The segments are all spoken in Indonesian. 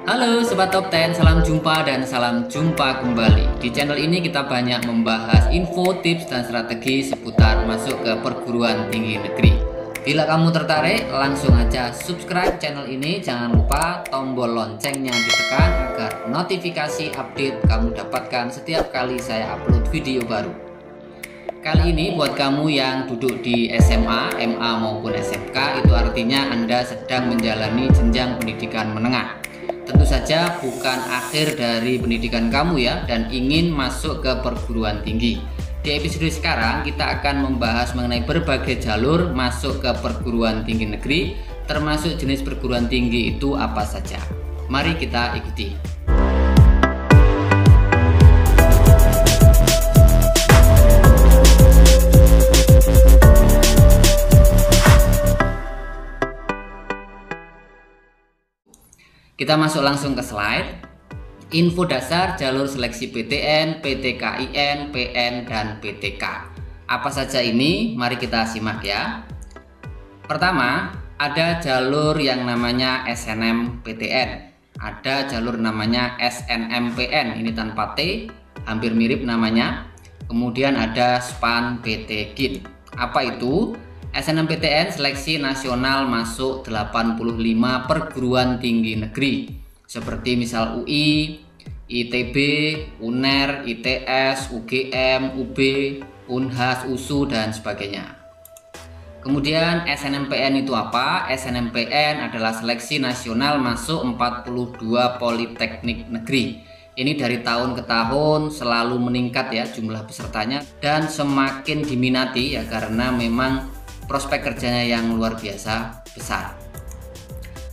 Halo Sobat Top 10, salam jumpa dan salam jumpa kembali. Di channel ini kita banyak membahas info, tips, dan strategi seputar masuk ke perguruan tinggi negeri. Bila kamu tertarik, langsung aja subscribe channel ini. Jangan lupa tombol loncengnya ditekan agar notifikasi update kamu dapatkan setiap kali saya upload video baru. Kali ini buat kamu yang duduk di SMA, MA maupun SMK, itu artinya Anda sedang menjalani jenjang pendidikan menengah. Tentu saja bukan akhir dari pendidikan kamu ya, dan ingin masuk ke perguruan tinggi. Di episode sekarang kita akan membahas mengenai berbagai jalur masuk ke perguruan tinggi negeri, termasuk jenis perguruan tinggi itu apa saja. Mari kita ikuti. Kita masuk langsung ke slide. Info dasar jalur seleksi PTN, PTKIN, PN, dan PTK. Apa saja ini? Mari kita simak ya. Pertama, ada jalur yang namanya SNMPTN. Ada jalur namanya SNMPN, ini tanpa T, hampir mirip namanya. Kemudian ada SPAN PTKIN. Apa itu? SNMPTN seleksi nasional masuk 85 perguruan tinggi negeri seperti misal UI, ITB, UNER, ITS, UGM, UB, Unhas, USU, dan sebagainya. Kemudian SNMPN itu apa? SNMPN adalah seleksi nasional masuk 42 politeknik negeri. Ini dari tahun ke tahun selalu meningkat ya jumlah pesertanya, dan semakin diminati ya karena memang prospek kerjanya yang luar biasa besar.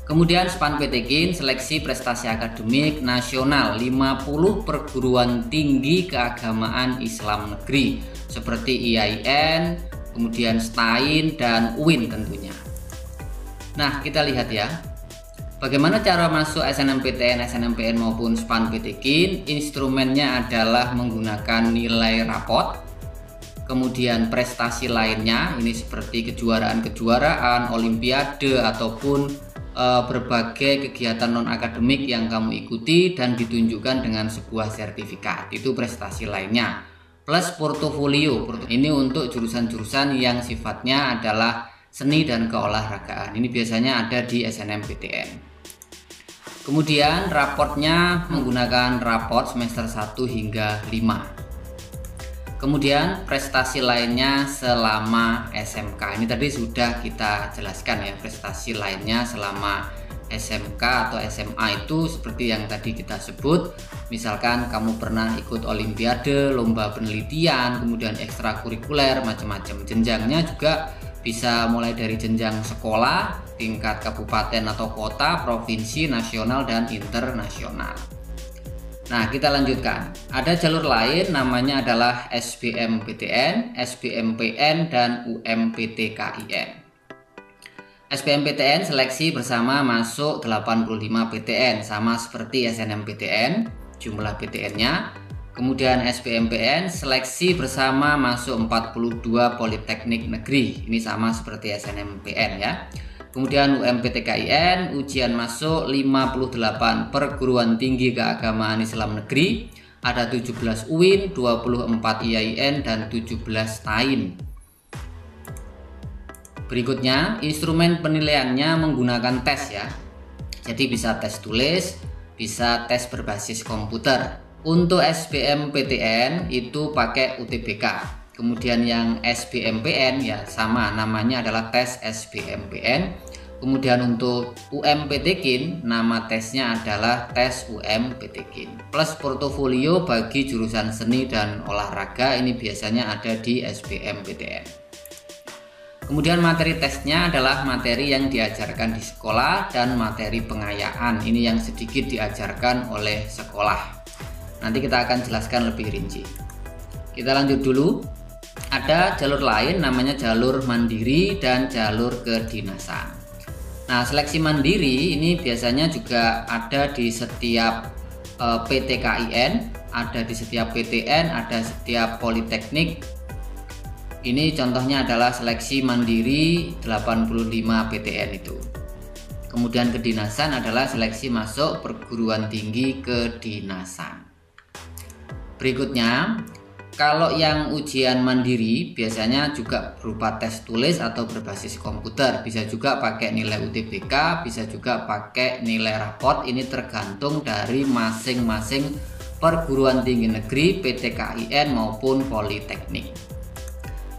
Kemudian SPAN PTKIN seleksi prestasi akademik nasional 50 perguruan tinggi keagamaan Islam negeri seperti IAIN, kemudian STAIN, dan UIN tentunya. Nah, kita lihat ya. Bagaimana cara masuk SNMPTN, SNMPN maupun SPAN PTKIN? Instrumennya adalah menggunakan nilai rapot. Kemudian prestasi lainnya ini seperti kejuaraan-kejuaraan, olimpiade, ataupun berbagai kegiatan non-akademik yang kamu ikuti dan ditunjukkan dengan sebuah sertifikat. Itu prestasi lainnya. Plus portofolio. Ini untuk jurusan-jurusan yang sifatnya adalah seni dan keolahragaan. Ini biasanya ada di SNMPTN. Kemudian raportnya menggunakan raport semester 1 hingga 5. Kemudian prestasi lainnya selama SMK. Ini tadi sudah kita jelaskan ya, prestasi lainnya selama SMK atau SMA itu seperti yang tadi kita sebut. Misalkan kamu pernah ikut olimpiade, lomba penelitian, kemudian ekstrakurikuler, macam-macam. Jenjangnya juga bisa mulai dari jenjang sekolah, tingkat kabupaten atau kota, provinsi, nasional, dan internasional. Nah, kita lanjutkan. Ada jalur lain namanya adalah SBMPTN, SBMPN, dan UMPTKIN. SBMPTN seleksi bersama masuk 85 PTN, sama seperti SNMPTN, jumlah PTN-nya. Kemudian SBMPN seleksi bersama masuk 42 politeknik negeri, ini sama seperti SNMPN ya. Kemudian UMPTKIN ujian masuk 58 perguruan tinggi keagamaan Islam negeri, ada 17 UIN, 24 IAIN, dan 17 STAIN. Berikutnya, instrumen penilaiannya menggunakan tes ya. Jadi bisa tes tulis, bisa tes berbasis komputer. Untuk SBMPTN itu pakai UTBK. Kemudian yang SBMPN ya sama, namanya adalah tes SBMPN. Kemudian untuk UMPTKIN nama tesnya adalah tes UMPTKIN. Plus portofolio bagi jurusan seni dan olahraga ini biasanya ada di SBMPTN. Kemudian materi tesnya adalah materi yang diajarkan di sekolah dan materi pengayaan. Ini yang sedikit diajarkan oleh sekolah. Nanti kita akan jelaskan lebih rinci. Kita lanjut dulu. Ada jalur lain namanya jalur mandiri dan jalur kedinasan. Nah, seleksi mandiri ini biasanya juga ada di setiap PTKIN, ada di setiap PTN, ada setiap politeknik. Ini contohnya adalah seleksi mandiri 85 PTN itu. Kemudian kedinasan adalah seleksi masuk perguruan tinggi kedinasan. Berikutnya, kalau yang ujian mandiri biasanya juga berupa tes tulis atau berbasis komputer. Bisa juga pakai nilai UTBK, bisa juga pakai nilai rapot. Ini tergantung dari masing-masing perguruan tinggi negeri, PTKIN maupun politeknik.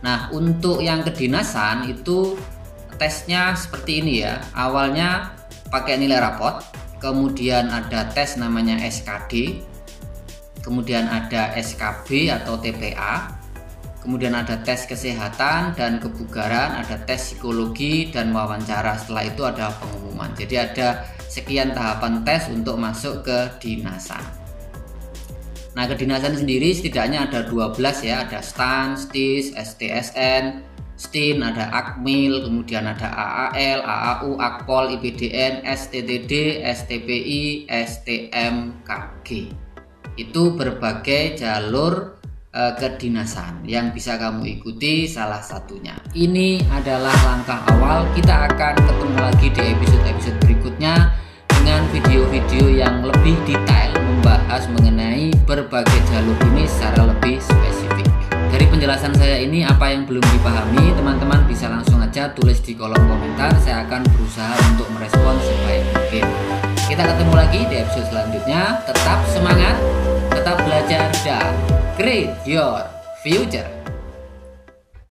Nah, untuk yang kedinasan itu tesnya seperti ini ya. Awalnya pakai nilai rapot, kemudian ada tes namanya SKD, kemudian ada SKB atau TPA, kemudian ada tes kesehatan dan kebugaran, ada tes psikologi dan wawancara. Setelah itu ada pengumuman. Jadi ada sekian tahapan tes untuk masuk ke dinasan. Nah, kedinasan sendiri setidaknya ada 12 ya, ada STAN, STIS, STSN, STIN, ada AKMIL, kemudian ada AAL, AAU, AKPOL, IPDN, STTD, STPI, STMKG. Itu berbagai jalur kedinasan yang bisa kamu ikuti salah satunya. Ini adalah langkah awal, kita akan ketemu lagi di episode-episode berikutnya dengan video-video yang lebih detail membahas mengenai berbagai jalur ini secara lebih spesifik. Dari penjelasan saya ini, apa yang belum dipahami, teman-teman bisa langsung aja tulis di kolom komentar. Saya akan berusaha untuk merespon sebaik mungkin. Kita ketemu lagi di episode selanjutnya. Tetap semangat, tetap belajar, dan create your future.